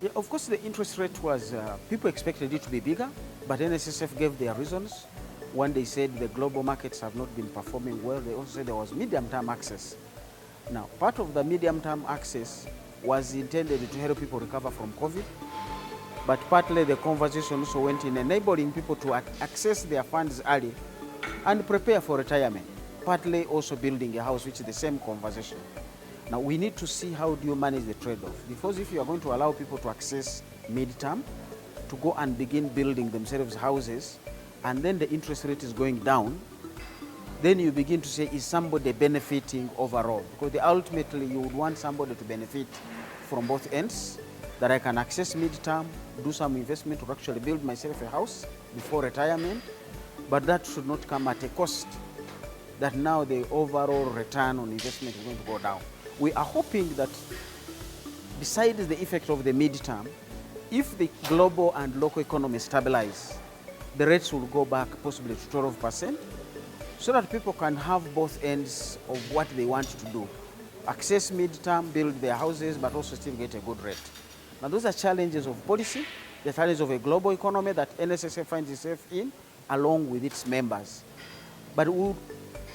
Yeah, of course, the interest rate was, people expected it to be bigger, but NSSF gave their reasons. One, they said the global markets have not been performing well. They also said there was medium-term access. Now, part of the medium-term access was intended to help people recover from COVID, but partly the conversation also went in enabling people to access their funds early and prepare for retirement, partly also building a house, which is the same conversation. Now, we need to see how do you manage the trade-off, because if you are going to allow people to access mid-term, to go and begin building themselves houses, and then the interest rate is going down, then you begin to say, is somebody benefiting overall? Because ultimately you would want somebody to benefit from both ends, that I can access mid-term, do some investment to actually build myself a house before retirement, but that should not come at a cost that now the overall return on investment is going to go down. We are hoping that besides the effect of the mid-term, if the global and local economy stabilize, the rates will go back possibly to 12%, so that people can have both ends of what they want to do. Access mid-term, build their houses, but also still get a good rate. Now, those are challenges of policy, the challenges of a global economy that NSSF finds itself in, along with its members. But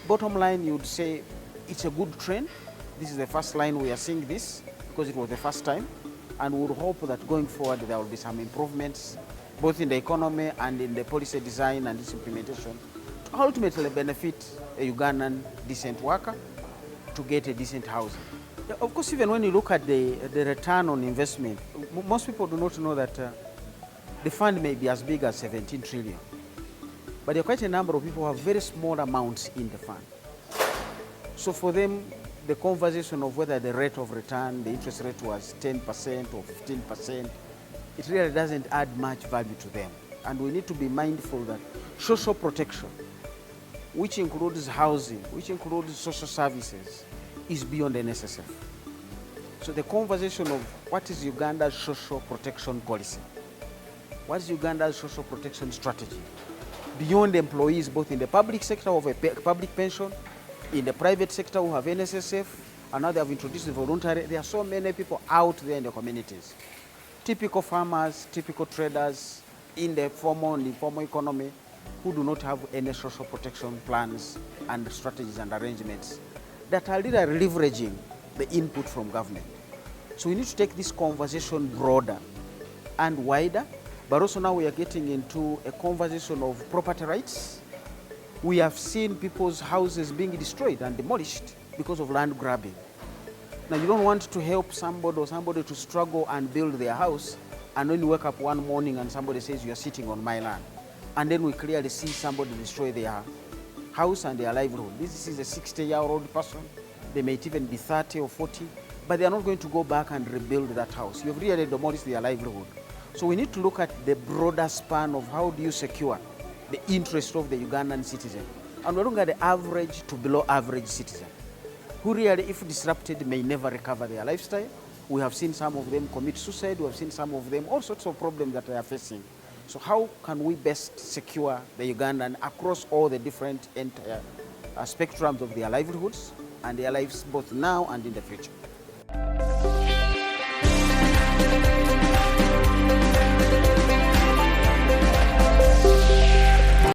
bottom line, you would say it's a good trend. This is the first line we are seeing this, because it was the first time. And we would hope that going forward there will be some improvements, both in the economy and in the policy design and its implementation, to ultimately benefit a Ugandan decent worker to get a decent housing. Yeah, of course, even when you look at the return on investment, most people do not know that the fund may be as big as 17 trillion. But there are quite a number of people who have very small amounts in the fund. So for them, the conversation of whether the rate of return, the interest rate was 10% or 15%, it really doesn't add much value to them. And we need to be mindful that social protection, which includes housing, which includes social services, is beyond NSSF. So the conversation of what is Uganda's social protection policy? What is Uganda's social protection strategy? Beyond employees, both in the public sector of a public pension, in the private sector who have NSSF, and now they have introduced the voluntary. There are so many people out there in the communities. Typical farmers, typical traders in the formal and informal economy who do not have any social protection plans and strategies and arrangements that are really leveraging the input from government. So we need to take this conversation broader and wider, but also now we are getting into a conversation of property rights. We have seen people's houses being destroyed and demolished because of land grabbing. Now, you don't want to help somebody or somebody to struggle and build their house, and when you wake up one morning and somebody says you are sitting on my land, and then we clearly see somebody destroy their house and their livelihood. This is a 60-year-old person. They may even be 30 or 40, but they are not going to go back and rebuild that house. You've really demolished their livelihood. So we need to look at the broader span of how do you secure the interest of the Ugandan citizen. And we're looking at the average to below average citizen, who really, if disrupted, may never recover their lifestyle. We have seen some of them commit suicide. We have seen some of them, all sorts of problems that they are facing. So how can we best secure the Ugandan across all the different entire spectrums of their livelihoods and their lives both now and in the future?